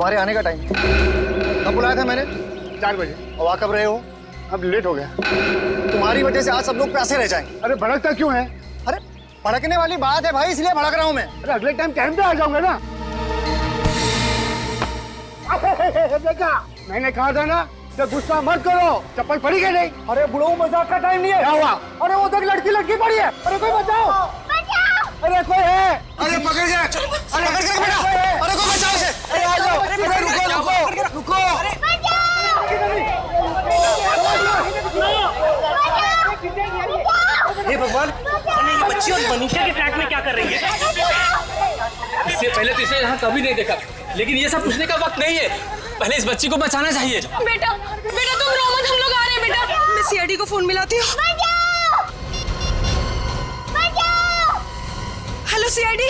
तुम्हारे आने का टाइम कब बुलाया था मैंने? 4 बजे। और आ कब रहे हो? अब लेट हो गया। तुम्हारी वजह से आज सब लोग प्यासे रह जाएंगे। अरे भड़कता क्यों है? अरे भड़कने वाली बात है भाई, इसलिए भड़क रहा हूँ मैं। अरे अगले टाइम पे आ जाऊंगा ना। देखा, मैंने कहा था ना कि गुस्सा मत करो। चप्पल पड़ी क्या नहीं? अरे बुढ़ऊ, मजाक का टाइम नहीं है। क्या हुआ? अरे वो तक लड़की पड़ी है। अरे कोई बचाओ। अरे कोई है? अरे पकड़ गया। अरे पकड़ के बेटा। अरे कोई बचाओ इसे। अरे आ जाओ। अरे रुको। हे भगवान, ये बच्ची और मनीषा के फ्लैट में क्या कर रही है? इससे पहले तो इसे यहाँ कभी नहीं देखा, लेकिन ये सब पूछने का वक्त नहीं है। पहले इस बच्ची को बचाना चाहिए। बेटा तुम रो मत, हम लोग आ रहे हैं बेटा। मैं सीआईडी को फोन मिलाती हूँ। Hello CID.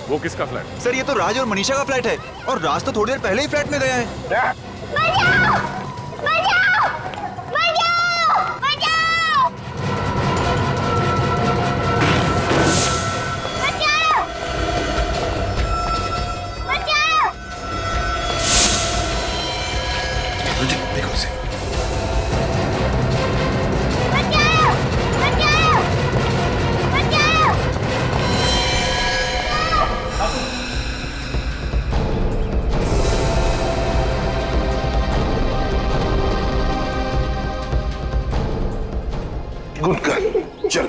वो किसका फ्लैट? सर ये तो राज और मनीषा का फ्लैट है, और राज तो थोड़ी देर पहले ही फ्लैट में गया है। देखो उसे। गुड गर्ल, चलो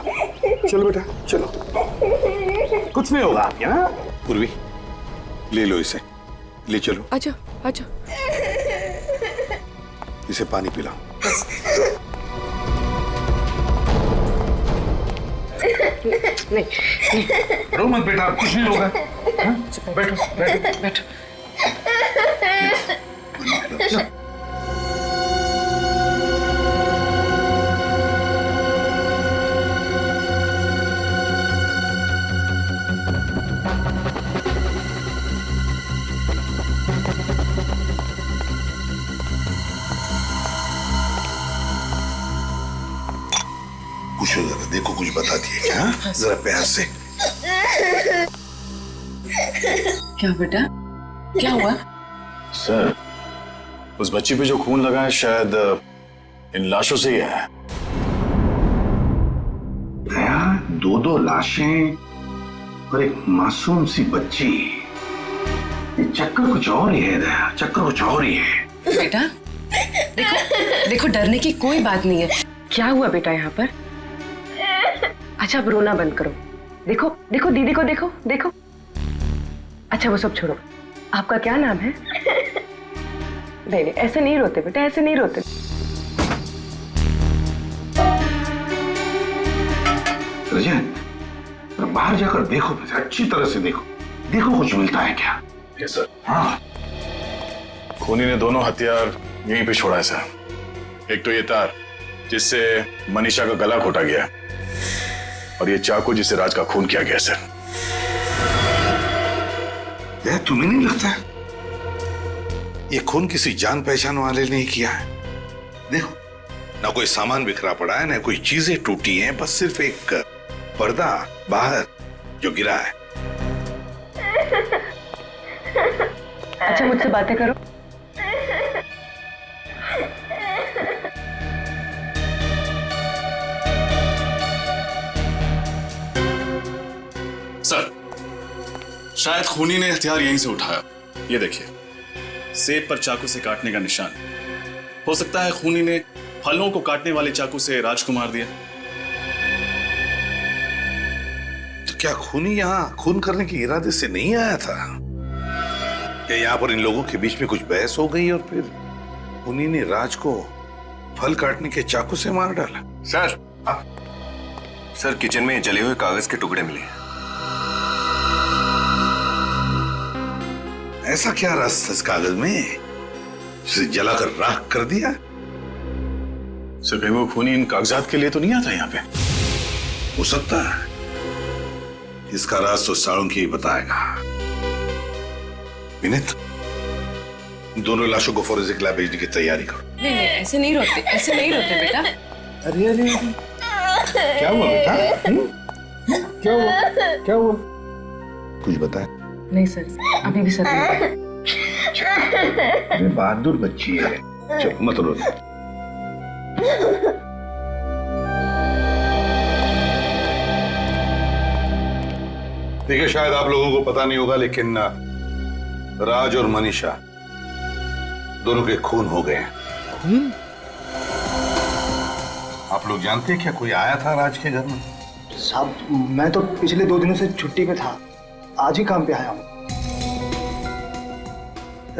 चलो बेटा चलो, कुछ नहीं होगा आपके। हाँ पूर्वी, ले लो इसे, ले चलो। अच्छा अच्छा, इसे पानी पिलाओ। नहीं रो मत बेटा, कुछ नहीं होगा। बैठो बैठो बैठो। पूछो जरा, देखो कुछ बता दिए क्या? जरा प्यार से। क्या बेटा, क्या हुआ? सर, उस बच्ची पे जो खून लगा है शायद इन लाशों से ही है। दया, 2 लाशें और एक मासूम सी बच्ची, ये चक्कर कुछ और ही है दया, चक्कर कुछ और ही है। बेटा देखो डरने की कोई बात नहीं है। क्या हुआ बेटा यहाँ पर? अच्छा अब रोना बंद करो। देखो देखो दीदी को देखो देखो। अच्छा वो सब छोड़ो, आपका क्या नाम है? नहीं ऐसे नहीं रोते बेटा, ऐसे नहीं रोते। रजन, बाहर जाकर देखो, अच्छी तरह से देखो, देखो कुछ मिलता है क्या? Yes sir. हाँ खूनी ने दोनों हथियार यहीं पे छोड़ा है सर। एक तो ये तार जिससे मनीषा का गला घोटा गया, और ये चाकू जिससे राज का खून किया गया सर। दया, तुम्हें नहीं लगता ये खून किसी जान पहचान वाले ने किया है? देखो, ना कोई सामान बिखरा पड़ा है, ना कोई चीजें टूटी हैं, बस सिर्फ एक पर्दा बाहर जो गिरा है। अच्छा मुझसे बातें करो। सर, शायद खूनी ने हथियार यहीं से उठाया। ये देखिए, सेब पर चाकू से काटने का निशान। हो सकता है खूनी ने फलों को काटने वाले चाकू से राज को मार दिया। तो क्या खूनी यहाँ खून करने के इरादे से नहीं आया था? क्या यहाँ पर इन लोगों के बीच में कुछ बहस हो गई और फिर खूनी ने राज को फल काटने के चाकू से मार डाला? सर, सर किचन में जले हुए कागज के टुकड़े मिले। ऐसा क्या रस था इस कागज में जिसे जलाकर राख कर दिया? सर, कहीं वो खूनी इन कागजात के लिए तो नहीं आता यहाँ पे? हो सकता है, इसका राज तो साळुंकी ही बताएगा। विनीत, दोनों लाशों को फोरेंसिक लैब भेजने की तैयारी करो। नहीं नहीं, ऐसे नहीं रोते, ऐसे नहीं रोते बेटा। अरे अरे क्या हुआ बेटा? क्या हुआ? क्या हुआ? कुछ बताए? नहीं सर, अभी भी सर नहीं। अरे बहादुर बच्ची है, चुप मत रो। देखिए, शायद आप लोगों को पता नहीं होगा, लेकिन राज और मनीषा दोनों के खून हो गए हैं। आप लोग जानते हैं क्या कोई आया था राज के घर में? साहब, मैं तो पिछले 2 दिनों से छुट्टी पे था, आज ही काम पे आया हूँ।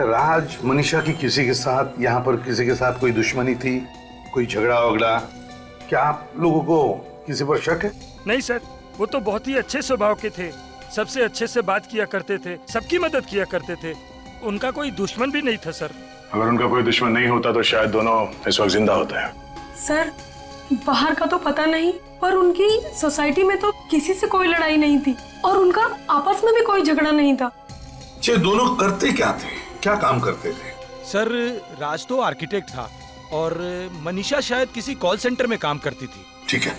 राज मनीषा की किसी के साथ, यहाँ पर किसी के साथ कोई दुश्मनी थी, कोई झगड़ा वगड़ा? क्या आप लोगों को किसी पर शक है? नहीं सर, वो तो बहुत ही अच्छे स्वभाव के थे, सबसे अच्छे से बात किया करते थे, सबकी मदद किया करते थे। उनका कोई दुश्मन भी नहीं था सर। अगर उनका कोई दुश्मन नहीं होता तो शायद दोनों इस वक्त जिंदा होते हैं। सर, बाहर का तो पता नहीं, पर उनकी सोसाइटी में तो किसी से कोई लड़ाई नहीं थी और उनका आपस में भी कोई झगड़ा नहीं था। ये दोनों करते क्या थे, क्या काम करते थे? सर, राज तो आर्किटेक्ट था और मनीषा शायद किसी कॉल सेंटर में काम करती थी। ठीक है,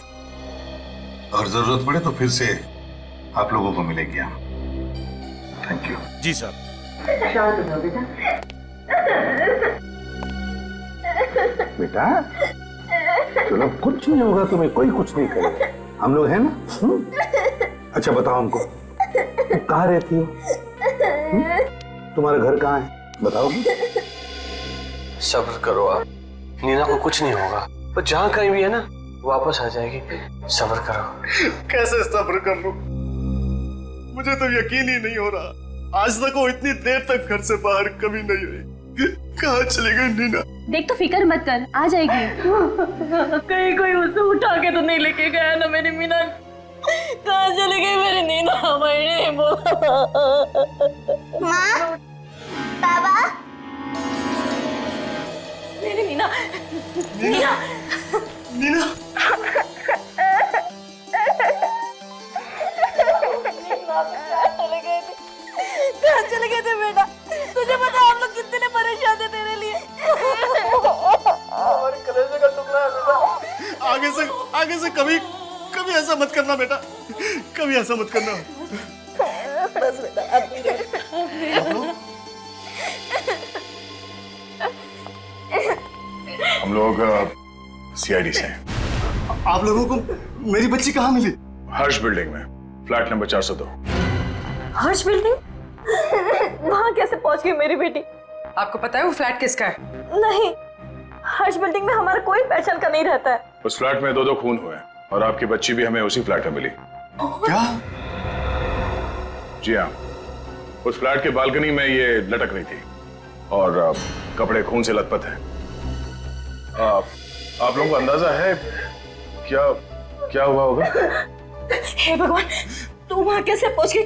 अगर जरूरत पड़े तो फिर से आप लोगों को मिलेगी हम। Thank you. जी सर। बेटा चलो, कुछ नहीं होगा तुम्हें, कोई कुछ नहीं करेगा, हम लोग हैं ना। अच्छा बताओ हमको, तुम कहाँ रहती हो? तुम्हारा घर कहाँ है, बताओ। सब्र करो आप, नीना को कुछ नहीं होगा, वो जहाँ कहीं भी है ना वापस आ जाएगी, सब्र करो। कैसे सब्र कर लूं? मुझे तो यकीन ही नहीं हो रहा, आज तक वो इतनी देर तक घर से बाहर कभी नहीं हुई। कहाँ चली गई नीना? देख, तो फिक्र मत कर, आ जाएगी। कहीं कोई उसे उठा के तो नहीं लेके गया ना मेरी मीना? कहाँ चली गई मेरी नीना? मैंने बोला। माँ, बाबा, मेरी नीना, नीना, नीना। कहाँ चले गए थे बेटा? तुझे पता हम लोग कितने परेशान थे तेरे लिए। हमारे कलेजे का टुकड़ा है बेटा। आगे से कभी ऐसा मत करना बेटा, कभी ऐसा मत करना। बस बेटा, अब हम लोग सीआईडी से हैं। आप लोगों को मेरी बच्ची कहाँ मिली? हर्ष बिल्डिंग में, फ्लैट नंबर 402। हर्ष बिल्डिंग? वहाँ कैसे पहुँच गई मेरी बेटी? आपको पता है वो फ्लैट किसका है? नहीं, हर्ष बिल्डिंग में हमारा कोई पहचान का नहीं रहता है। उस फ्लैट में 2 खून हुए और आपकी बच्ची भी हमें उसी फ्लैट में मिली। क्या? जी हाँ, उस फ्लैट के बालकनी में ये लटक रही थी और कपड़े खून से लथपथ हैं। आप लोगों को अंदाजा है क्या हुआ होगा? हे भगवान, तू वहाँ कैसे पहुँच गई?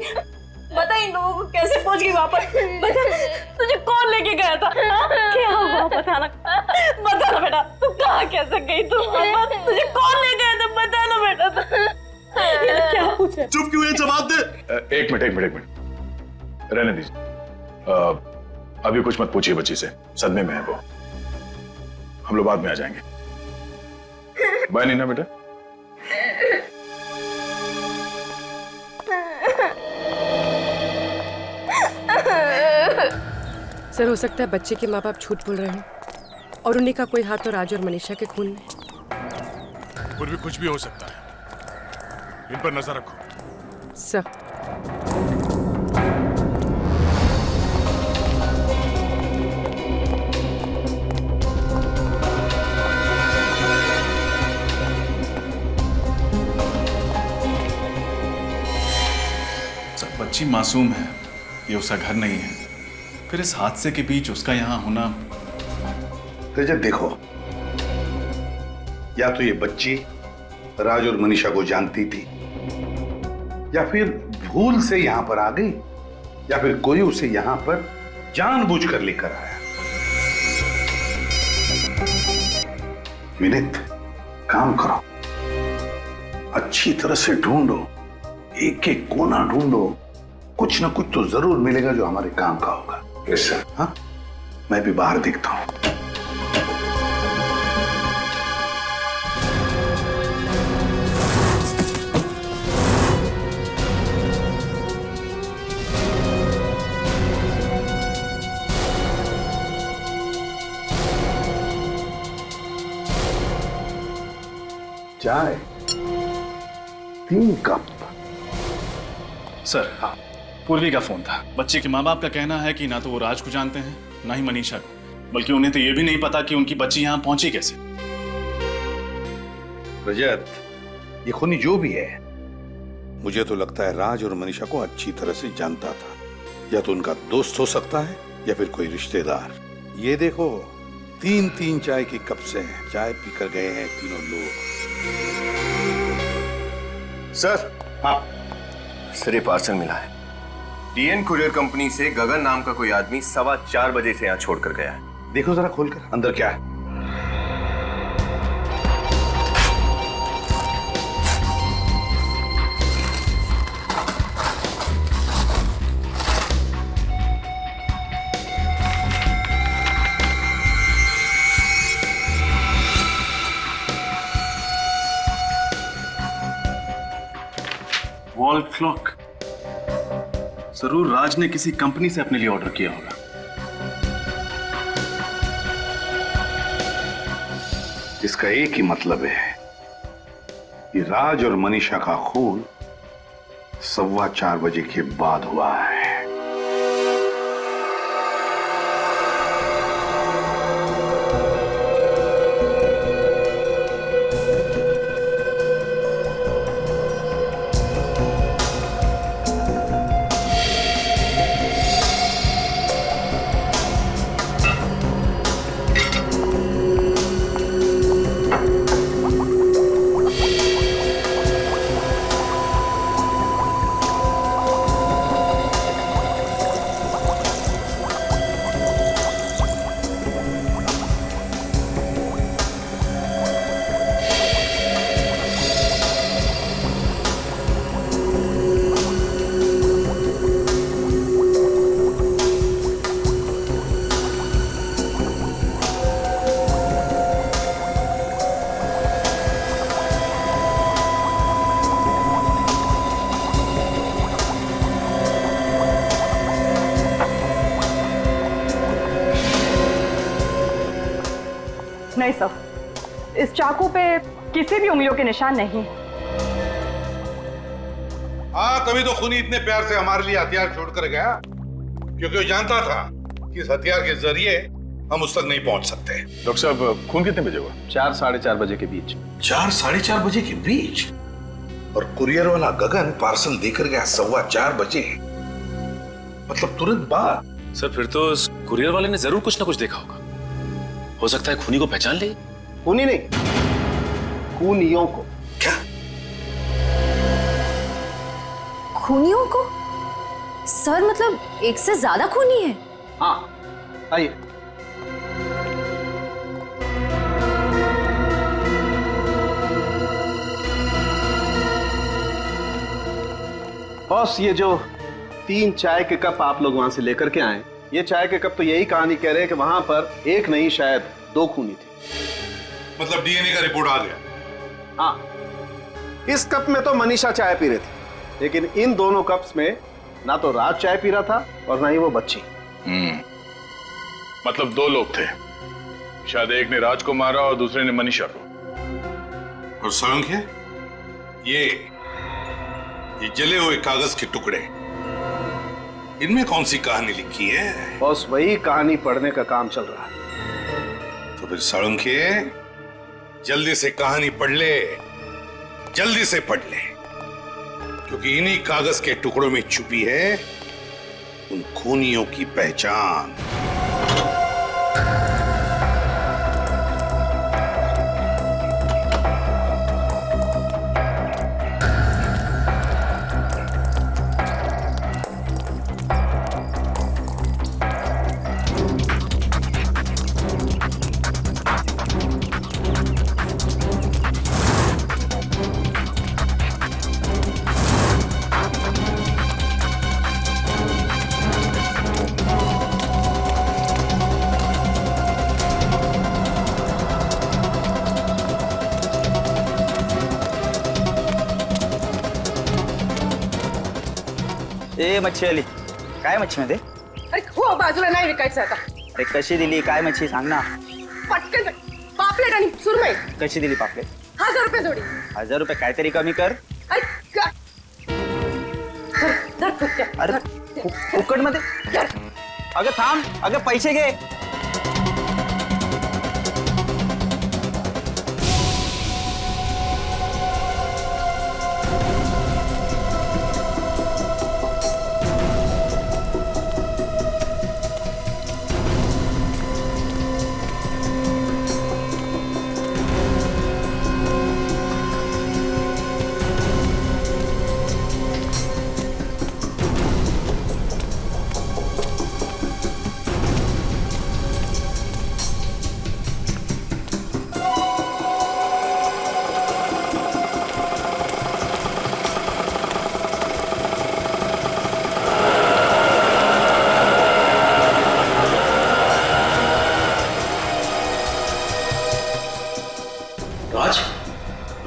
बता, इन लोगों को कैसे पहुँच गई वहाँ पर? बता, तुझे कौन लेके गया था? क्या हुआ बताना, बता ना बेटा, तू कहाँ कैसे गई? तू तुझे कौन ले गया था? बता ना बेटा। ये क्या पूछे? चुप क्यों है? जवाब दे। एक मिनट रहने दीजिए। अभी कुछ मत पूछिए बच्ची से, सदमे में है वो। हम लोग बाद में आ जाएंगे। बाय नीना बेटा। सर, हो सकता है बच्चे के माँ बाप झूठ बोल रहे हैं और उन्हीं का कोई हाथ तो राज और मनीषा के खून में। और भी कुछ भी हो सकता है, इन पर नजर रखो। सर, बच्ची मासूम है, ये उसका घर नहीं है, फिर इस हादसे के बीच उसका यहाँ होना। रजत देखो, या तो ये बच्ची राज और मनीषा को जानती थी, या फिर भूल से यहां पर आ गई, या फिर कोई उसे यहां पर जानबूझकर लेकर आया। विनीत, काम करो, अच्छी तरह से ढूंढो, एक एक कोना ढूंढो, कुछ ना कुछ तो जरूर मिलेगा जो हमारे काम का होगा। Yes sir. हाँ, मैं भी बाहर देखता हूं। चाय 3 कप। सर, हाँ, पूर्वी का फोन था। बच्चे के माँ बाप का कहना है कि ना तो वो राज को जानते हैं, ना ही मनीषा को, बल्कि उन्हें तो ये भी नहीं पता कि उनकी बच्ची यहाँ पहुंची कैसे। रजत, ये खूनी जो भी है, मुझे तो लगता है राज और मनीषा को अच्छी तरह से जानता था। या तो उनका दोस्त हो सकता है या फिर कोई रिश्तेदार। ये देखो, 3-3 चाय के कप से चाय पीकर गए हैं तीनों लोग। सर, हाँ सर, ये पार्सल मिला है। DN कुरियर कंपनी से गगन नाम का कोई आदमी 4:15 बजे से यहाँ छोड़कर गया है। देखो जरा खोलकर, अंदर क्या है। Wall clock. जरूर राज ने किसी कंपनी से अपने लिए ऑर्डर किया होगा। इसका एक ही मतलब है कि राज और मनीषा का खून 4:15 बजे के बाद हुआ है। नहीं सर, इस चाकू पे किसी भी उंगलियों के निशान नहीं। हाँ, तभी तो खूनी इतने प्यार से हमारे लिए हथियार छोड़कर गया, क्योंकि वो जानता था कि इस हथियार के जरिए हम उस तक नहीं पहुंच सकते। डॉक्टर साहब, खून कितने बजे हुआ? 4-4:30 बजे के बीच। 4-4:30 बजे के बीच? और कुरियर वाला गगन पार्सल देकर गया 4:15 बजे, मतलब तुरंत बाद। सर, फिर तो उस कुरियर वाले ने जरूर कुछ ना कुछ देखा होगा। हो सकता है खूनी को पहचान ले। खूनी नहीं, खूनियों को। क्या? खूनियों को? सर, मतलब एक से ज्यादा खूनी है? हाँ, आइए। बॉस, ये जो 3 चाय के कप आप लोग वहां से लेकर के आए, ये चाय के कप तो यही कहानी कह रहे हैं कि वहां पर एक नहीं शायद 2 खूनी थे। मतलब DNA का रिपोर्ट आ गया? हाँ, इस कप में तो मनीषा चाय पी रही थी, लेकिन इन दोनों कप्स में ना तो राज चाय पी रहा था और ना ही वो बच्ची। मतलब 2 लोग थे, शायद एक ने राज को मारा और दूसरे ने मनीषा को। और सांख्य, ये जले हुए कागज के टुकड़े, इनमें कौन सी कहानी लिखी है? बॉस, वही कहानी पढ़ने का काम चल रहा है। तो फिर साळुंखे, जल्दी से कहानी पढ़ ले, जल्दी से पढ़ ले, क्योंकि इन्हीं कागज के टुकड़ों में छुपी है उन खूनियों की पहचान। ए मच्छी आली काय मच्छी मध्ये अरे हो बाजूला नाही विकायचं आता. अरे कशी दिली काय मच्छी सांग ना. पटकन पापलेट आणि सुरमई कशी दिली पापलेट. 1000 रुपये जोडी. 1000 रुपये काहीतरी कमी कर. अरे फुकट मध्ये. अगं थांब अगं पैसे घे.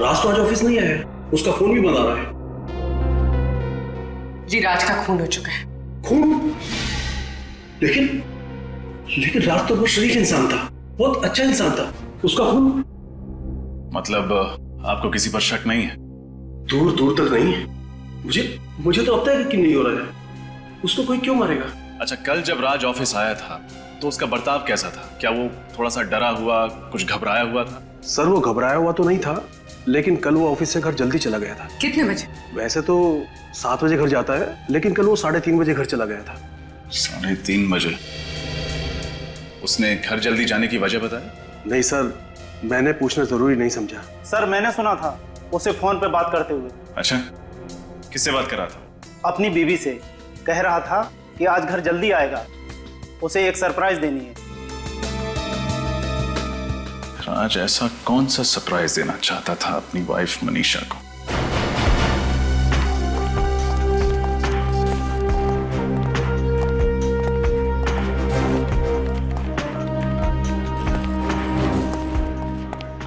राज तो आज ऑफिस नहीं आया, उसका फोन भी बंद आ रहा है। जी राज का खून हो चुका है। खून? लेकिन राज तो बहुत शरीफ इंसान था, बहुत अच्छा इंसान था, उसका खून? मतलब आपको किसी पर शक नहीं है? दूर दूर तक नहीं है। मुझे तो अब तक यकीन नहीं हो रहा है, उसको कोई क्यों मारेगा? अच्छा, कल जब राज ऑफिस आया था तो उसका बर्ताव कैसा था? क्या वो थोड़ा सा डरा हुआ, कुछ घबराया हुआ था? सर वो घबराया हुआ तो नहीं था, लेकिन कल वो ऑफिस से घर जल्दी चला गया था। कितने बजे? वैसे तो 7 बजे घर जाता है, लेकिन कल वो 3:30 बजे घर चला गया था। 3:30 बजे? उसने घर जल्दी जाने की वजह बताया? नहीं सर, मैंने पूछना जरूरी नहीं समझा। सर मैंने सुना था उसे फोन पे बात करते हुए। अच्छा, किससे बात कर रहा था? अपनी बीवी से। कह रहा था कि आज घर जल्दी आएगा, उसे एक सरप्राइज देनी है। राज ऐसा कौन सा सरप्राइज देना चाहता था अपनी वाइफ मनीषा को?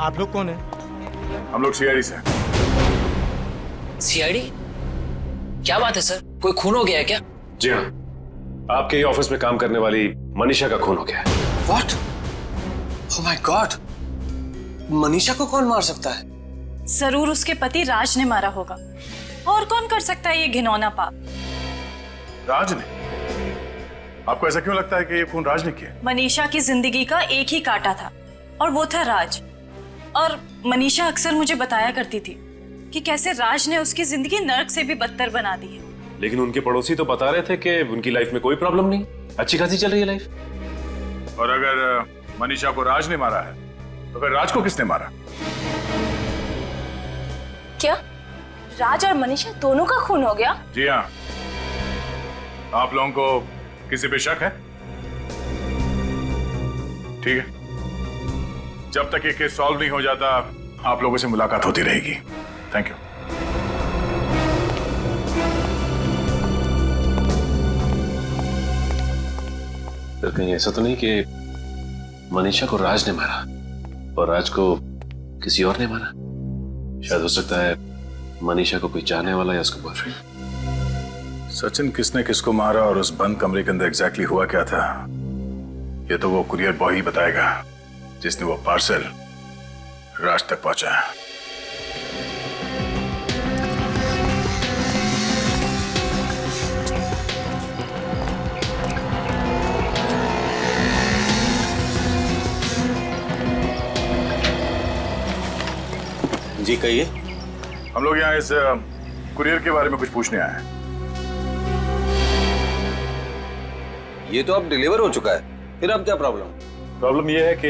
आप लोग कौन है? हम लोग सीआईडी से। सीआईडी? क्या बात है सर, कोई खून हो गया है क्या? जी हाँ, आपके ही ऑफिस में काम करने वाली मनीषा का खून हो गया है। What? Oh my God! Manisha को कौन मार सकता है? जरूर उसके पति राज ने मारा होगा। और कौन कर सकता है ये घिनौना पाप? राज ने? आपको ऐसा क्यों लगता है कि ये खून राज ने किया? मनीषा की जिंदगी का एक ही कांटा था और वो था राज। और मनीषा अक्सर मुझे बताया करती थी कि कैसे राज ने उसकी जिंदगी नर्क से भी बदतर बना दी है। लेकिन उनके पड़ोसी तो बता रहे थे कि उनकी लाइफ में कोई प्रॉब्लम नहीं, अच्छी खासी चल रही है लाइफ। और अगर मनीषा को राज ने मारा है तो फिर राज को किसने मारा? क्या राज और मनीषा दोनों का खून हो गया? जी हाँ। आप लोगों को किसी पे शक है? ठीक है, जब तक ये केस सॉल्व नहीं हो जाता आप लोगों से मुलाकात होती रहेगी। Thank you. फिर कहीं ऐसा तो नहीं कि मनीषा को राज ने मारा और राज को किसी और ने मारा? शायद हो सकता है मनीषा को कोई चाहने वाला या उसका बॉयफ्रेंड। सचिन, किसने किसको मारा और उस बंद कमरे के अंदर एग्जैक्टली हुआ क्या था, ये तो वो कुरियर बॉय ही बताएगा जिसने वो पार्सल राज तक पहुंचाया। जी कहिए। हम लोग यहाँ इस कुरियर के बारे में कुछ पूछने आए हैं। ये तो अब डिलीवर हो चुका है, फिर अब क्या प्रॉब्लम? प्रॉब्लम ये है कि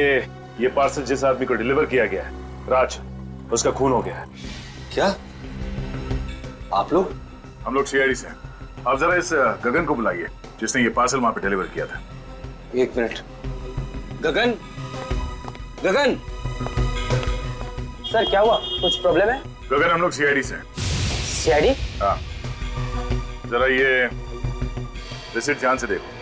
ये पार्सल जिस आदमी को डिलीवर किया गया है, राज, उसका खून हो गया है। क्या? आप लोग? हम लोग सीआईडी से। आप जरा इस गगन को बुलाइए जिसने ये पार्सल वहां पे डिलीवर किया था। 1 मिनट। गगन, गगन। सर क्या हुआ, कुछ प्रॉब्लम है? गगन, हम लोग सीआईडी से। सीआईडी? हाँ, जरा ये रिसीट ध्यान से देखो।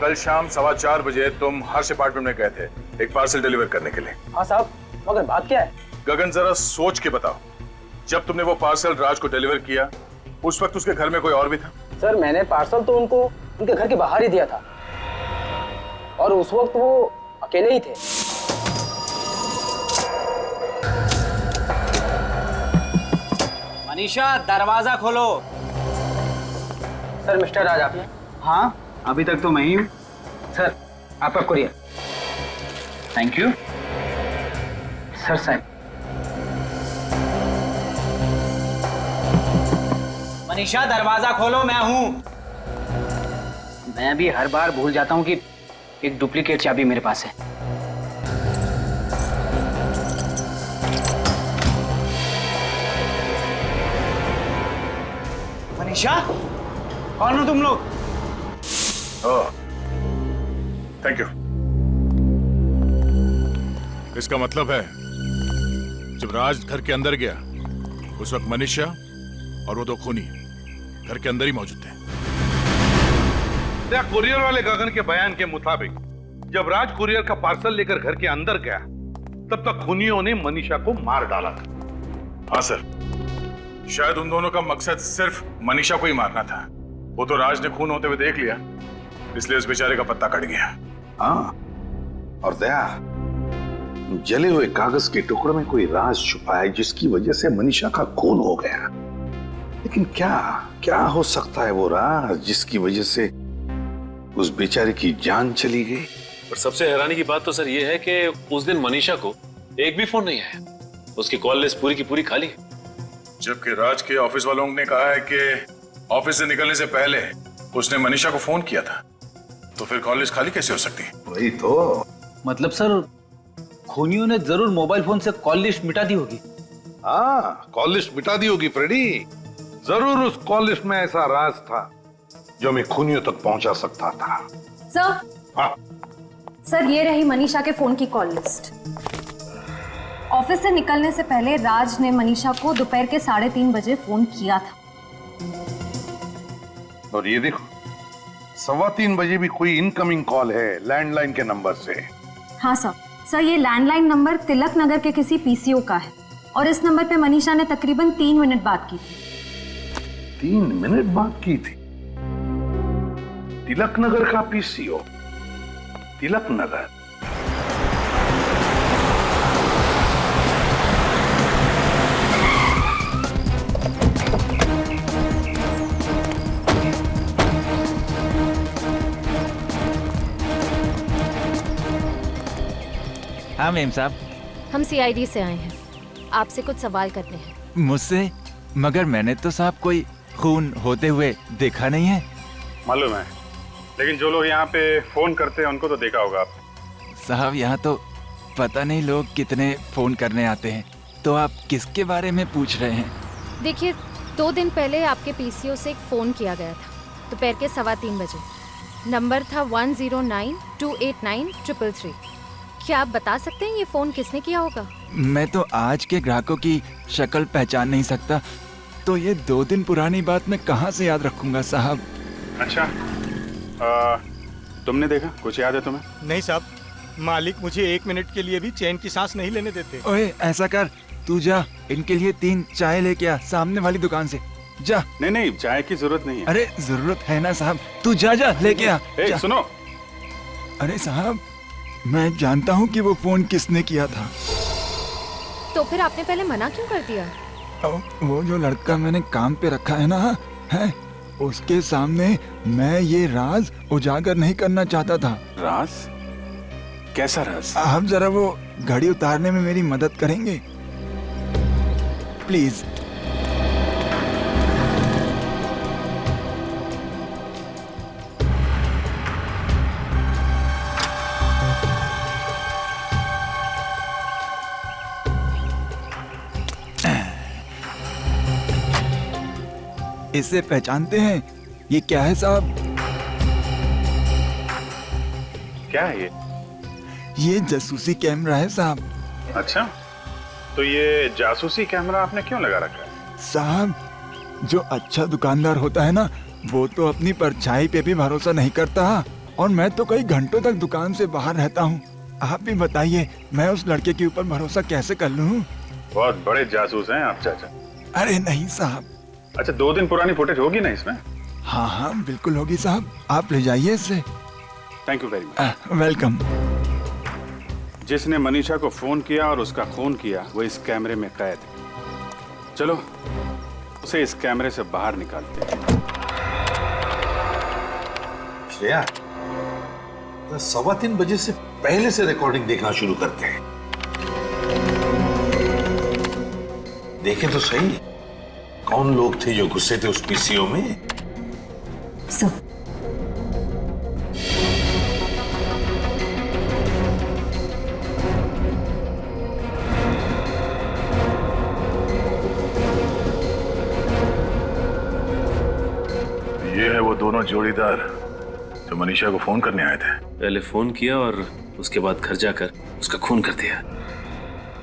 कल शाम 4:15 बजे तुम हर्ष अपार्टमेंट में गए थे एक पार्सल डिलीवर करने के लिए। हाँ साहब, मगर बात क्या है? गगन, जरा सोच के बताओ, जब तुमने वो पार्सल राज को डिलीवर किया उस वक्त उसके घर में कोई और भी था? सर मैंने पार्सल तो उनको उनके घर के बाहर ही दिया था और उस वक्त वो अकेले ही थे। मनीषा दरवाजा खोलो। सर मिस्टर राज आपने? हाँ अभी तक तो मैं ही हूँ। सर आपका कुरियर। Thank you. सर साहब। मनीषा दरवाजा खोलो, मैं हूँ। मैं भी हर बार भूल जाता हूँ कि एक डुप्लीकेट चाबी मेरे पास है। मनीषा कौन हो तुम लोग? Thank you. इसका मतलब है जब राज घर के अंदर गया उस वक्त मनीषा और वो दो खूनी घर के अंदर ही मौजूद थे। कुरियर वाले गगन के बयान के मुताबिक जब राज कुरियर का पार्सल लेकर घर के अंदर गया तब तक खूनियों ने मनीषा को मार डाला था। हाँ सर, शायद उन दोनों का मकसद सिर्फ मनीषा को ही मारना था। वो तो राज ने खून होते हुए देख लिया, इसलिए उस बेचारे का पत्ता कट गया। हाँ, और दया, जले हुए कागज के टुकड़े में कोई राज छुपा है जिसकी वजह से मनीषा का खून हो गया। लेकिन क्या क्या हो सकता है वो राज जिसकी वजह से उस बेचारे की जान चली गई? पर सबसे हैरानी की बात तो सर ये है कि उस दिन मनीषा को एक भी फोन नहीं आया। उसकी कॉल लिस्ट पूरी की पूरी खाली है। जबकि राज के ऑफिस वालों ने कहा है कि ऑफिस से निकलने से पहले उसने मनीषा को फोन किया था, तो फिर कॉल लिस्ट खाली कैसे हो सकती है? वही तो मतलब सर खूनियों ने जरूर मोबाइल फोन से कॉल लिस्ट मिटा दी होगी। हाँ, कॉल लिस्ट मिटा दी होगी फ्रेडी। जरूर उस कॉल लिस्ट में ऐसा राज था जो मैं खूनियों तक पहुंचा सकता था। सर। हाँ सर ये रही मनीषा के फोन की कॉल लिस्ट। ऑफिस से निकलने से पहले राज ने मनीषा को दोपहर के 3:30 बजे फोन किया था। और ये देखो 3:15 बजे भी कोई इनकमिंग कॉल है लैंडलाइन के नंबर से। हाँ सर ये लैंडलाइन नंबर तिलक नगर के किसी पीसीओ का है और इस नंबर पे मनीषा ने तकरीबन 3 मिनट बात की थी। 3 मिनट बात की थी? तिलक नगर का पीसीओ? तिलक नगर? हाँ मेम साहब। हम सीआईडी से आए हैं, आपसे कुछ सवाल करने हैं। मुझसे? मगर मैंने तो साहब कोई खून होते हुए देखा नहीं है। मालूम है, लेकिन जो लोग यहाँ पे फोन करते हैं उनको तो देखा होगा आपने। साहब यहाँ तो पता नहीं लोग कितने फोन करने आते हैं, तो आप किसके बारे में पूछ रहे हैं? देखिए 2 दिन पहले आपके पीसीओ से एक फोन किया गया था दोपहर के 3:15 बजे। नंबर था 10928933। क्या आप बता सकते हैं ये फोन किसने किया होगा? मैं तो आज के ग्राहकों की शक्ल पहचान नहीं सकता, तो ये 2 दिन पुरानी बात मैं कहाँ से याद रखूंगा साहब। अच्छा तुमने देखा? कुछ याद है तुम्हें? नहीं साहब, मालिक मुझे 1 मिनट के लिए भी चैन की सांस नहीं लेने देते। ओए ऐसा कर, तू जा इनके लिए 3 चाय लेके आ सामने वाली दुकान से। जा। नहीं चाय की जरूरत नहीं है। अरे जरूरत है ना साहब, तू जा लेके आ। सुनो। अरे साहब मैं जानता हूँ कि वो फोन किसने किया था। तो फिर आपने पहले मना क्यों कर दिया? वो जो लड़का मैंने काम पे रखा है ना, है उसके सामने मैं ये राज उजागर नहीं करना चाहता था। राज? कैसा राज? आप जरा वो घड़ी उतारने में मेरी मदद करेंगे प्लीज? इसे पहचानते हैं? ये क्या है साहब? क्या है ये? ये जासूसी कैमरा है साहब। अच्छा, तो ये जासूसी कैमरा आपने क्यों लगा रखा है? साहब जो अच्छा दुकानदार होता है ना, वो तो अपनी परछाई पे भी भरोसा नहीं करता, और मैं तो कई घंटों तक दुकान से बाहर रहता हूँ। आप भी बताइए मैं उस लड़के के ऊपर भरोसा कैसे कर लूँ? बहुत बड़े जासूस हैं आप चाचा। अरे नहीं साहब। अच्छा 2 दिन पुरानी फुटेज होगी ना इसमें? हाँ हाँ बिल्कुल होगी साहब, आप ले जाइए इसे। Thank you very much. Welcome. जिसने मनीषा को फोन किया और उसका खून किया वो इस कैमरे में कैद है। चलो उसे इस कैमरे से बाहर निकालते हैं। श्रेया, 3:15 बजे से पहले से रिकॉर्डिंग देखना शुरू करते हैं। देखें तो सही, कौन लोग थे जो गुस्से थे उस पीसीओ में? सब। ये है वो दोनों जोड़ीदार जो मनीषा को फोन करने आए थे। पहले फोन किया और उसके बाद घर जाकर उसका खून कर दिया।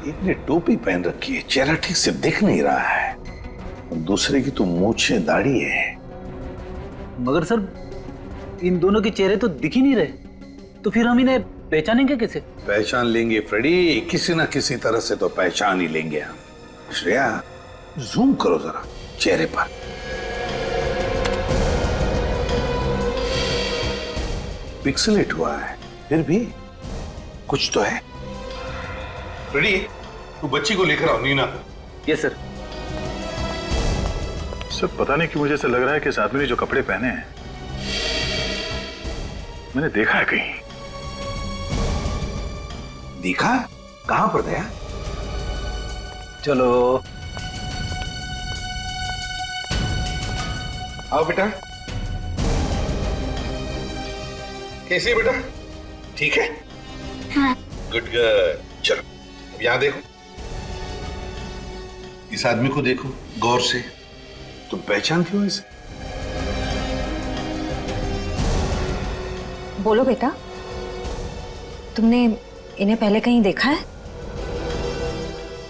एक ने टोपी पहन रखी है, चेहरा ठीक से दिख नहीं रहा है, और दूसरे की तो मूंछें दाढ़ी है। मगर सर इन दोनों के चेहरे तो दिख ही नहीं रहे, तो फिर हम इन्हें पहचानेंगे कैसे? पहचान लेंगे फ्रेडी, किसी ना किसी तरह से तो पहचान ही लेंगे हम। श्रेया, जूम करो जरा चेहरे पर। पिक्सेलेट हुआ है, फिर भी कुछ तो है। फ्रेडी, तू बच्ची को लेकर आओ, नीना। Yes sir. सर पता नहीं क्यों मुझे ऐसा लग रहा है कि इस आदमी ने जो कपड़े पहने हैं मैंने देखा है कहीं। देखा? कहां पर दया? चलो आओ बेटा। कैसी है बेटा? ठीक है? हाँ। Good girl. चलो अब यहां देखो, इस आदमी को देखो गौर से। तुम पहचानती हो इसे? बोलो बेटा, तुमने इन्हें पहले कहीं देखा है?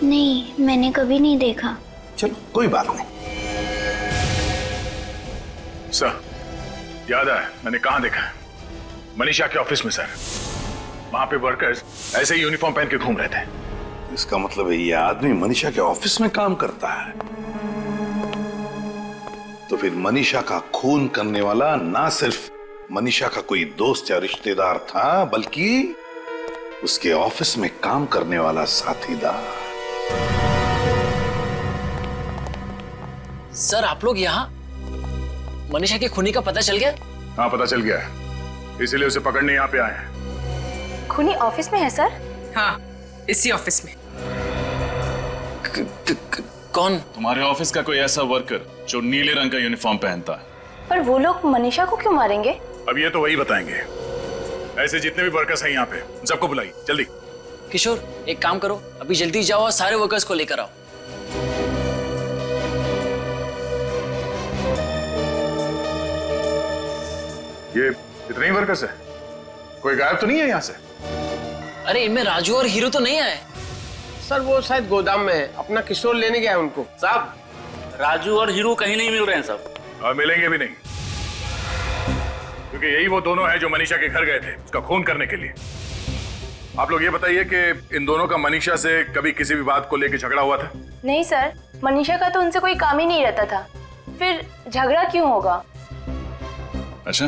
नहीं, मैंने कभी नहीं देखा। चलो कोई बात नहीं। सर याद आया, मैंने कहां देखा है? मनीषा के ऑफिस में सर। वहां पे वर्कर्स ऐसे ही यूनिफॉर्म पहन के घूम रहे थे। इसका मतलब है ये आदमी मनीषा के ऑफिस में काम करता है। तो फिर मनीषा का खून करने वाला ना सिर्फ मनीषा का कोई दोस्त या रिश्तेदार था, बल्कि उसके ऑफिस में काम करने वाला साथीदार। सर आप लोग यहाँ? मनीषा के खूनी का पता चल गया? हाँ पता चल गया है, इसीलिए उसे पकड़ने यहाँ पे आए हैं। खूनी ऑफिस में है सर? हाँ, इसी ऑफिस में। कौन? तुम्हारे ऑफिस का कोई ऐसा वर्कर जो नीले रंग का यूनिफॉर्म पहनता है। पर वो लोग मनीषा को क्यों मारेंगे? अब ये तो वही बताएंगे। ऐसे जितने भी वर्कर्स हैं यहाँ पे सबको बुलाइए जल्दी। किशोर एक काम करो, अभी जल्दी जाओ और सारे वर्कर्स को लेकर आओ। ये इतने ही वर्कर्स है? कोई गायब तो नहीं है यहाँ से? अरे इनमें राजू और हीरो तो नहीं आए? सर वो शायद गोदाम में है, अपना किशोर लेने गया है उनको। साहब राजू और हीरो कहीं नहीं मिल रहे हैं साहब। और मिलेंगे भी नहीं, क्योंकि यही वो दोनों हैं जो मनीषा के घर गए थे उसका खून करने के लिए। आप लोग ये बताइए कि इन दोनों का मनीषा से कभी किसी भी बात को लेकर झगड़ा हुआ था? नहीं सर, मनीषा का तो उनसे कोई काम ही नहीं रहता था, फिर झगड़ा क्यों होगा? अच्छा,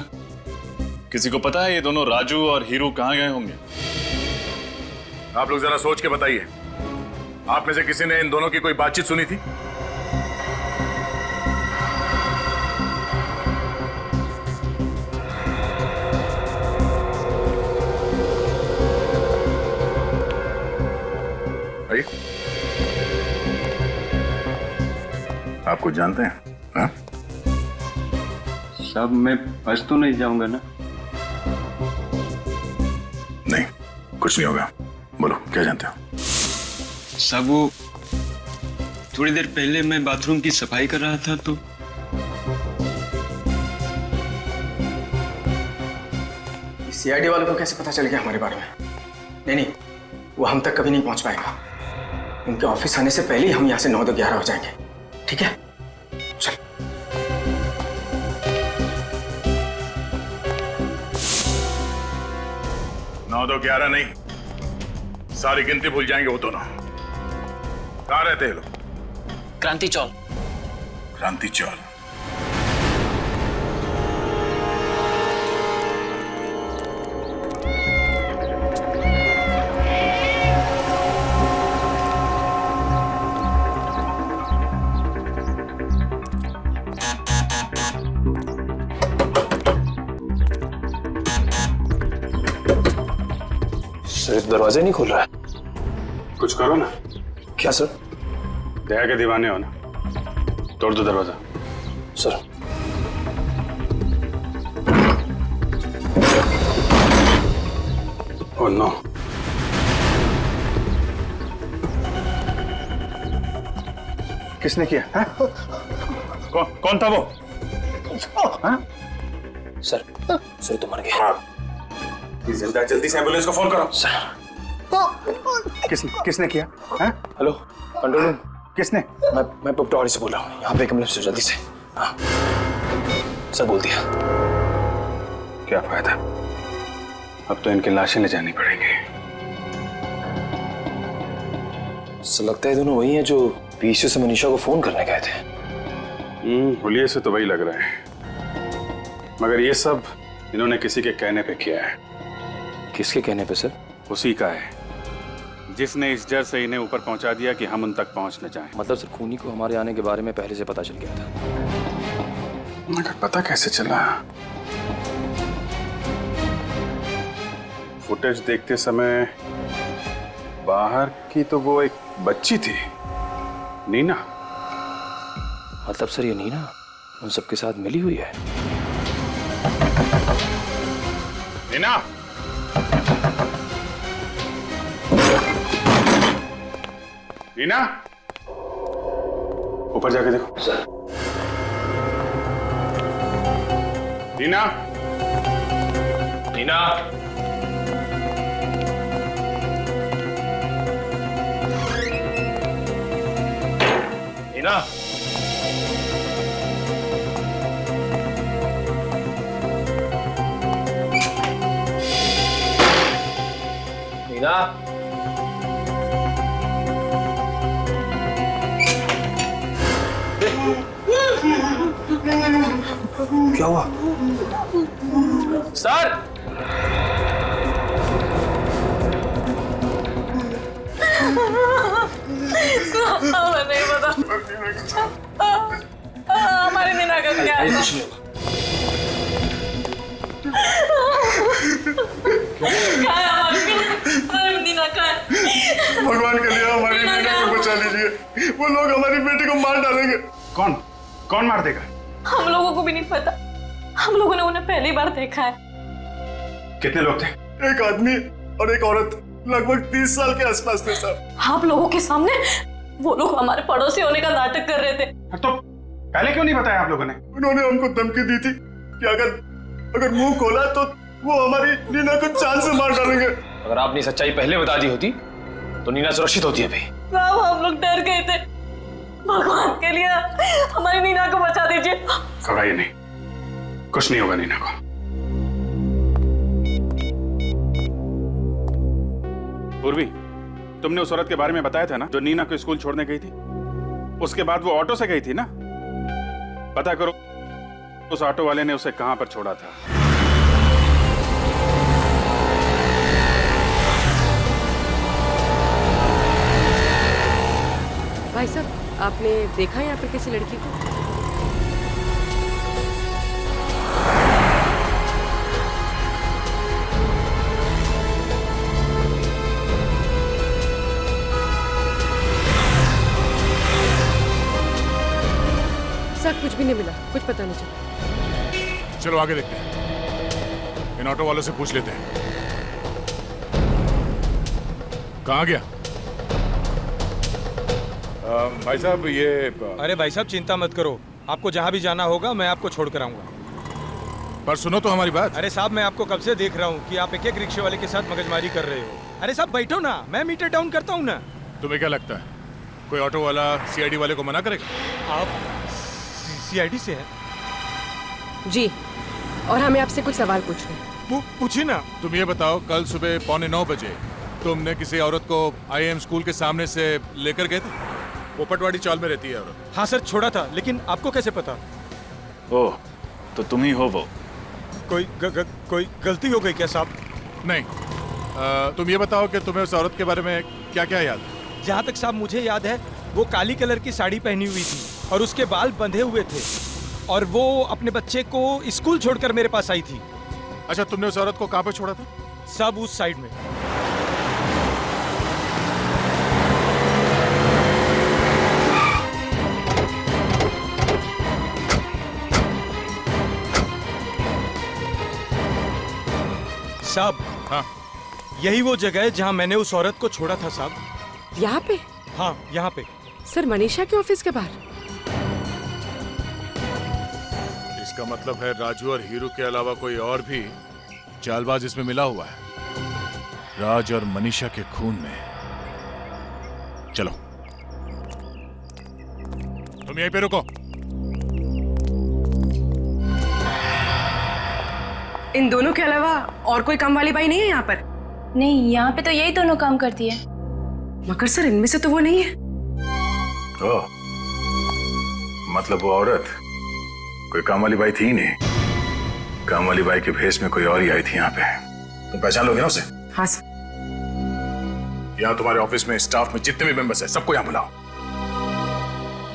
किसी को पता है ये दोनों राजू और हीरो कहाँ गए होंगे? आप लोग जरा सोच के बताइए, आप में से किसी ने इन दोनों की कोई बातचीत सुनी थी? आप कुछ जानते हैं? हाँ? साहब मैं फंस तो नहीं जाऊंगा ना? नहीं, कुछ नहीं होगा। बोलो क्या जानते हो? साहब वो थोड़ी देर पहले मैं बाथरूम की सफाई कर रहा था तो सीआईडी वालों को कैसे पता चल गया हमारे बारे में? नहीं, वो हम तक कभी नहीं पहुंच पाएगा। उनके ऑफिस आने से पहले ही हम यहाँ से 9-11 हो जाएंगे, ठीक है? चल। 9-11 नहीं, सारी गिनती भूल जाएंगे वो दोनों। कहाँ रहते हैं लोग? क्रांति चौक। क्रांति चौक। सर दरवाजा नहीं खुल रहा है। कुछ करो ना। क्या सर? दया के दीवाने हो ना, तोड़ दो दरवाजा। Sir oh no. किसने किया? कौन था वो? सर सर तो मर गया। जिंदा, जल्दी से एम्बुलेंस को फोन करो। किसने किया? Hello control room. किसने? मैं पटवारी से बोल रहा हूँ, यहाँ पे एम्बुलेंस जल्दी से। हाँ सर बोल दिया। क्या फायदा, अब तो इनकी लाशें ले जानी पड़ेंगी। सर लगता है दोनों वही हैं जो पीसीओ से मनीषा को फोन करने गए थे। हुलिये से तो वही लग रहा है, मगर ये सब इन्होंने किसी के कहने पे किया है। किसके कहने पे सर? उसी का है जिसने इस डर से इन्हें ऊपर पहुंचा दिया कि हम उन तक पहुंच न जाएं। मतलब सर खूनी को हमारे आने के बारे में पहले से पता चल गया था। मगर पता कैसे चला? फुटेज देखते समय बाहर की तो वो एक बच्ची थी, नीना। मतलब सर ये नीना उन सबके साथ मिली हुई है? नीना, नीना, ऊपर जाके देखो। सर। नीना, नीना, नीना, नीना, क्या हुआ? सर हमें नहीं पता हमारी नीना का क्या है? कुछ नहीं होगा। क्या है हमारी नीना का है? भगवान के लिए हमारी नीना को बचा लीजिए, वो लोग हमारी बेटी को मार डालेंगे। कौन मार देगा? हम लोगों को भी नहीं पता, हम लोगों ने उन्हें पहली बार देखा है। कितने लोग थे? एक आदमी और एक औरत, लगभग 30 साल के आसपास थे साहब। आप लोगों के सामने वो लोग हमारे पड़ोसी होने का नाटक कर रहे थे। तो पहले क्यों नहीं बताया आप लोगों ने? उन्होंने हमको धमकी दी थी कि अगर मुंह खोला तो वो हमारी नीना को जान से मार डालेंगे। अगर आपने सच्चाई पहले बता दी होती तो नीना सुरक्षित होती अभी। साहब हम लोग डर गए थे, भगवान के लिए हमारी नीना को बचा दीजिए। घबराइए नहीं, कुछ नहीं होगा नीना को। पूर्वी, तुमने उस औरत के बारे में बताया था ना जो नीना को स्कूल छोड़ने गई थी? उसके बाद वो ऑटो से गई थी ना? पता करो उस ऑटो वाले ने उसे कहां पर छोड़ा था। भाई साहब, आपने देखा यहाँ पर किसी लड़की को? सर कुछ भी नहीं मिला, कुछ पता नहीं चला। चलो आगे देखते हैं, इन ऑटो वालों से पूछ लेते हैं। कहाँ गया? भाई साहब ये अरे भाई साहब चिंता मत करो, आपको जहाँ भी जाना होगा मैं आपको छोड़ कर आऊंगा। पर सुनो तो हमारी बात। अरे साहब मैं आपको कब से देख रहा हूँ कि आप एक एक रिक्शे वाले के साथ मगजमारी कर रहे हो। अरे साहब बैठो ना, मैं मीटर डाउन करता हूँ ना। तुम्हें क्या लगता है कोई ऑटो वाला सीआईडी वाले को मना करेगा? आप सीआईडी से हैं? जी, और हमें आपसे कुछ सवाल पूछने। पूछिए ना। तुम ये बताओ, कल सुबह 8:45 बजे तुमने किसी औरत को आईएम स्कूल के सामने से लेकर गए थे? वो पटवारी चाल में रहती है औरत। हाँ सर, छोड़ा था, लेकिन आपको कैसे पता? ओह, तो तुम ही हो वो। कोई गलती हो गई क्या साहब? नहीं, तुम ये बताओ कि तुम्हें उस औरत के बारे में क्या क्या याद है? जहाँ तक साहब मुझे याद है वो काली कलर की साड़ी पहनी हुई थी और उसके बाल बंधे हुए थे और वो अपने बच्चे को स्कूल छोड़कर मेरे पास आई थी। अच्छा, तुमने उस औरत को कहाँ पे छोड़ा था? सब उस साइड में। साहब, हाँ, यही वो जगह है जहाँ मैंने उस औरत को छोड़ा था साहब। यहाँ पे? हाँ, यहाँ पे। सर, मनीषा के ऑफिस के बाहर? इसका मतलब है राजू और हीरू के अलावा कोई और भी चालबाज इसमें मिला हुआ है, राज और मनीषा के खून में। चलो तुम यहीं पे रुको। इन दोनों के अलावा और कोई काम वाली बाई नहीं है यहाँ पर? नहीं, यहाँ पे तो यही दोनों काम करती है। मगर सर, इनमें से तो वो नहीं है। ओह, मतलब वो औरत कोई काम वाली बाई थी ही नहीं, काम वाली बाई के भेष में कोई और ही आई थी यहाँ पे। तुम पहचान लोगे ना उसे? हाँ सर। यहाँ तुम्हारे ऑफिस में स्टाफ में जितने भी मेंबर्स हैं सबको यहाँ बुलाओ।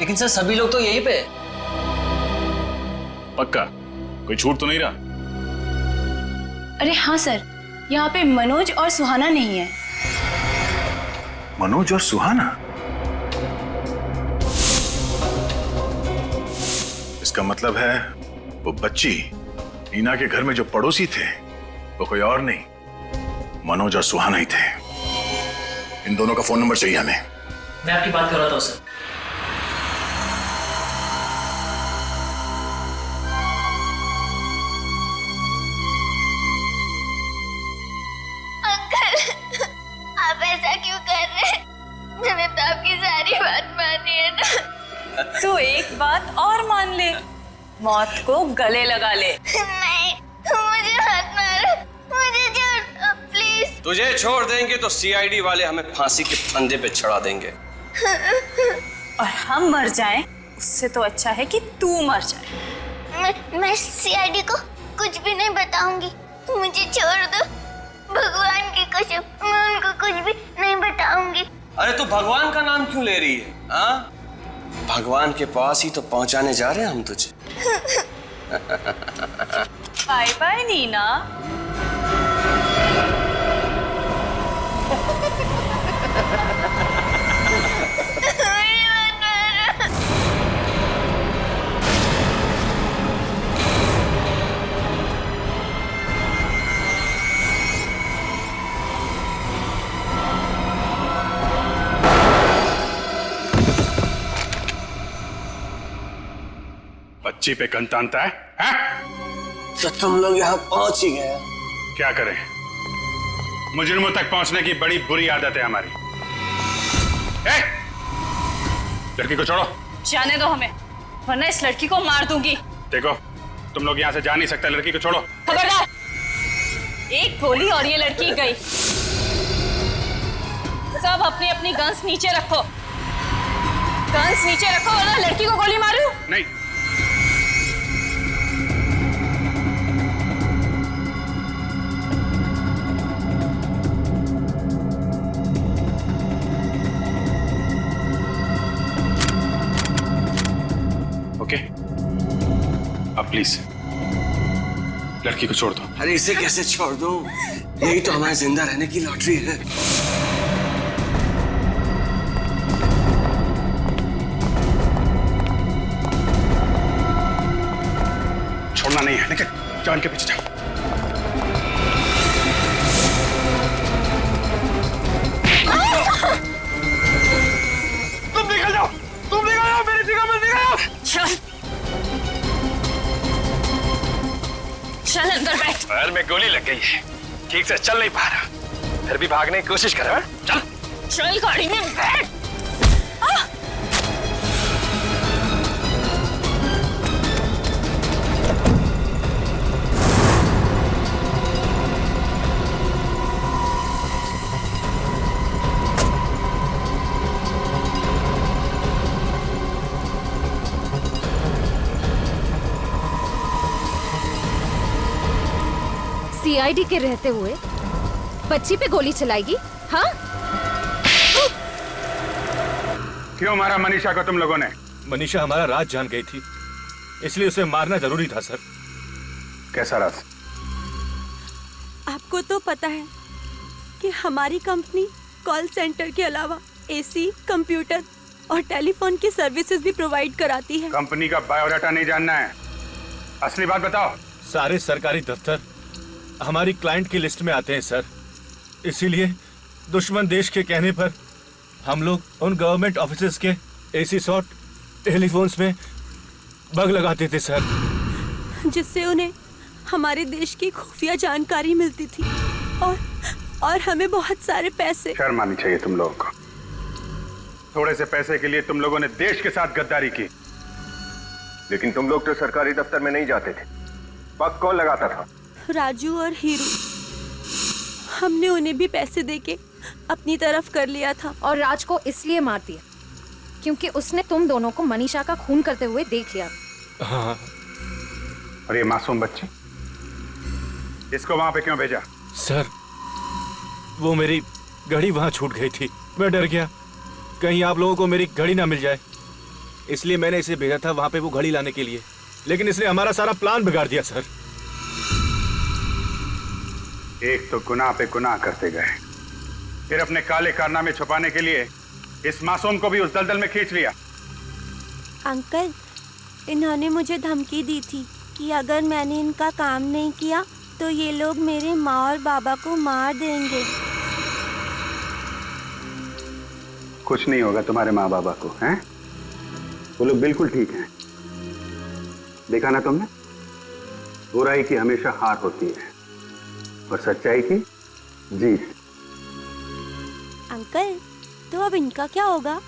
लेकिन सर सभी लोग तो यहीं पे। पक्का कोई छूट तो नहीं रहा? अरे हाँ सर, यहाँ पे मनोज और सुहाना नहीं है। मनोज और सुहाना? इसका मतलब है वो बच्ची नीना के घर में जो पड़ोसी थे वो कोई और नहीं, मनोज और सुहाना ही थे। इन दोनों का फोन नंबर चाहिए हमें। मैं आपकी बात कर रहा था सर। अंकल, आप ऐसा क्यों कर रहे हैं? मैंने तो आपकी सारी बात मानी है ना। तो एक बात और मान ले, मौत को गले लगा ले। नहीं, मुझे मत मारो, मुझे छोड़ दो प्लीज। तुझे छोड़ देंगे तो सीआईडी वाले हमें फांसी के फंदे पे चढ़ा देंगे। और हम मर जाएं, उससे तो अच्छा है कि तू मर जाए। मैं सीआईडी को कुछ भी नहीं बताऊंगी, मुझे छोड़ दो। भगवान की कसम, मैं उनको कुछ भी नहीं बताऊंगी। अरे तू भगवान का नाम क्यों ले रही है? हाँ, भगवान के पास ही तो पहुंचाने जा रहे हैं हम तुझे। Bye bye Neena. बच्ची पे गन तानता है, हाँ? तो तुम लोग यहाँ पहुंच ही गए। क्या करें, मुजरिमों तक पहुंचने की बड़ी बुरी आदत है हमारी। लड़की को छोड़ो। जाने दो हमें, वरना इस लड़की को मार दूंगी। देखो, तुम लोग यहाँ से जा नहीं सकते, लड़की को छोड़ो। खबरदार, एक गोली और ये लड़की गई। सब अपनी अपनी गन्स नीचे रखो, गन्स नीचे रखो, वरना लड़की को गोली मारूं। नहीं। ओके, अब प्लीज लड़की को छोड़ दो। अरे इसे कैसे छोड़ दूं? यही तो हमारे जिंदा रहने की लॉटरी है। छोड़ना नहीं है, लेकिन जान के पीछे जाओ। तुम निकल जाओ, तुम निकल जाओ, मेरी जगह में निकल जाओ। चल चल अंदर बैठ। पैर में गोली लग गई है, ठीक से चल नहीं पा रहा, फिर भी भागने की कोशिश कर रहा है। चल चल गाड़ी में बैठ। सीआईडी के रहते हुए बच्ची पे गोली चलाएगी? हाँ? क्यों मारा मनीषा को तुम लोगों ने? मनीषा हमारा राज जान गई थी, इसलिए उसे मारना जरूरी था सर। कैसा राज? आपको तो पता है कि हमारी कंपनी कॉल सेंटर के अलावा एसी, कंप्यूटर और टेलीफोन की सर्विसेज भी प्रोवाइड कराती है। कंपनी का बायोडाटा नहीं जानना है, असली बात बताओ। सारे सरकारी दफ्तर हमारी क्लाइंट की लिस्ट में आते हैं सर। इसीलिए दुश्मन देश के कहने पर हम लोग उन गवर्नमेंट ऑफिसेज के एसी शॉट टेलीफोन्स में बग लगाते थे सर, जिससे उन्हें हमारे देश की खुफिया जानकारी मिलती थी और हमें बहुत सारे पैसे। शर्म आनी चाहिए तुम लोगों को। थोड़े से पैसे के लिए तुम लोगों ने देश के साथ गद्दारी की। लेकिन तुम लोग तो सरकारी दफ्तर में नहीं जाते थे, पग कौन लगाता था? राजू और हीरू। हमने उन्हें भी पैसे देके अपनी तरफ कर लिया था। और राज को इसलिए मार दिया क्योंकि उसने तुम दोनों को मनीषा का खून करते हुए देख लिया। हाँ। और ये मासूम बच्ची, इसको वहां पे क्यों भेजा? सर वो मेरी घड़ी वहां छूट गई थी, मैं डर गया कहीं आप लोगों को मेरी घड़ी ना मिल जाए, इसलिए मैंने इसे भेजा था वहां पे वो घड़ी लाने के लिए। लेकिन इसने हमारा सारा प्लान बिगाड़ दिया सर। एक तो गुनाह पे गुनाह करते गए, फिर अपने काले कारनामे छुपाने के लिए इस मासूम को भी उस दलदल में खींच लिया। अंकल, इन्होंने मुझे धमकी दी थी कि अगर मैंने इनका काम नहीं किया तो ये लोग मेरे माँ और बाबा को मार देंगे। कुछ नहीं होगा तुम्हारे माँ बाबा को, हैं? वो लोग बिल्कुल ठीक हैं। देखा ना तुमने, बुराई की हमेशा हार होती है और सच्चाई की जीत। अंकल, तो अब इनका क्या होगा?